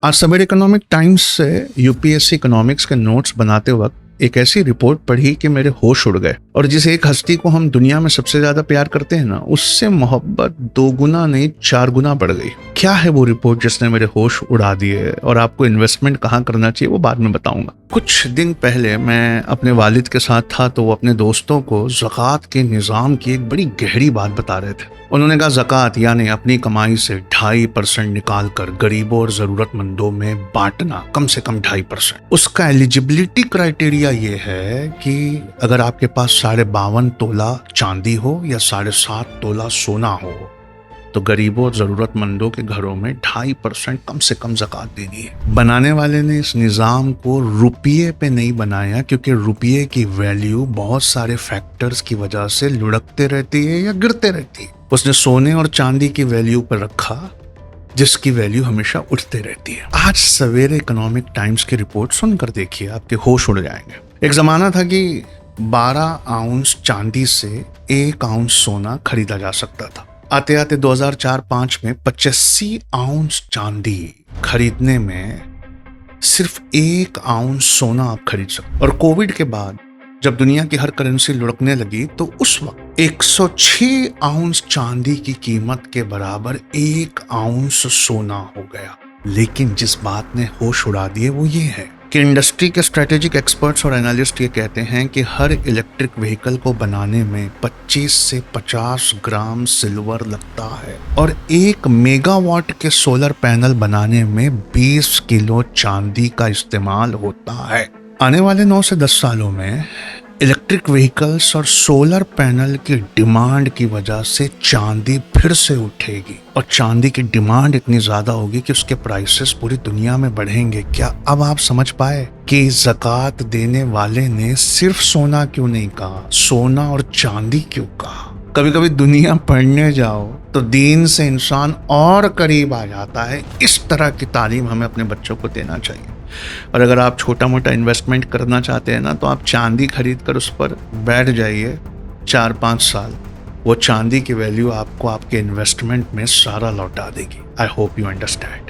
आज सवेरे economic times से यूपीएससी इकोनॉमिक्स के नोट्स बनाते वक्त एक ऐसी रिपोर्ट पढ़ी कि मेरे होश उड़ गए। और जिस एक हस्ती को हम दुनिया में सबसे ज्यादा प्यार करते हैं ना, उससे मोहब्बत 2 गुना नहीं 4 गुना बढ़ गई। क्या है वो रिपोर्ट जिसने मेरे होश उड़ा दिए, और आपको इन्वेस्टमेंट कहाँ करना चाहिए वो बाद में बताऊंगा। कुछ दिन पहले मैं अपने वालिद के साथ था, तो वो अपने दोस्तों को ज़कात के निज़ाम की एक बड़ी गहरी बात बता रहे थे। उन्होंने कहा ज़कात यानी अपनी कमाई से 2.5% निकाल कर गरीबों और ज़रूरतमंदों में बांटना, कम से कम 2.5%। उसका एलिजिबिलिटी क्राइटेरिया ये है कि अगर आपके पास 52.5 तोला चांदी हो या 7.5 तोला सोना हो, तो गरीबों और ज़रूरतमंदों के घरों में 2.5% कम से कम ज़कात देनी है। बनाने वाले ने इस निज़ाम को रुपये पे नहीं बनाया, क्योंकि रुपये की वैल्यू बहुत सारे फैक्टर्स की वजह से लुढ़कते रहती है या गिरते रहती है। उसने सोने और चांदी की वैल्यू पर रखा, जिसकी वैल्यू हमेशा उठते रहती है। आज सवेरे इकोनॉमिक टाइम्स की रिपोर्ट सुनकर देखिए, आपके होश उड़ जाएंगे। एक ज़माना था कि 12 आउंस चांदी से 1 आउंस सोना खरीदा जा सकता था। आते आते 2004-05 में 85 आउंस चांदी खरीदने में सिर्फ 1 आउंस सोना आप खरीद सकते। और कोविड के बाद जब दुनिया की हर करेंसी लुढ़कने लगी, तो उस वक्त 106 आउंस चांदी की कीमत के बराबर 1 आउंस सोना हो गया। लेकिन जिस बात ने होश उड़ा दिए वो ये है कि इंडस्ट्री के स्ट्रेटेजिक एक्सपर्ट्स और एनालिस्ट ये कहते हैं कि हर इलेक्ट्रिक व्हीकल को बनाने में 25 से 50 ग्राम सिल्वर लगता है, और 1 मेगावाट के सोलर पैनल बनाने में 20 किलो चांदी का इस्तेमाल होता है। आने वाले 9 से 10 सालों में इलेक्ट्रिक व्हीकल्स और सोलर पैनल की डिमांड की वजह से चांदी फिर से उठेगी, और चांदी की डिमांड इतनी ज्यादा होगी कि उसके प्राइसेस पूरी दुनिया में बढ़ेंगे। क्या अब आप समझ पाए कि ज़कात देने वाले ने सिर्फ सोना क्यों नहीं कहा, सोना और चांदी क्यों कहा? कभी कभी दुनिया पढ़ने जाओ तो दीन से इंसान और करीब आ जाता है। इस तरह की तालीम हमें अपने बच्चों को देना चाहिए। और अगर आप छोटा मोटा इन्वेस्टमेंट करना चाहते हैं ना, तो आप चांदी खरीद कर उस पर बैठ जाइए 4-5 साल। वो चांदी की वैल्यू आपको आपके इन्वेस्टमेंट में सारा लौटा देगी। I hope you understand.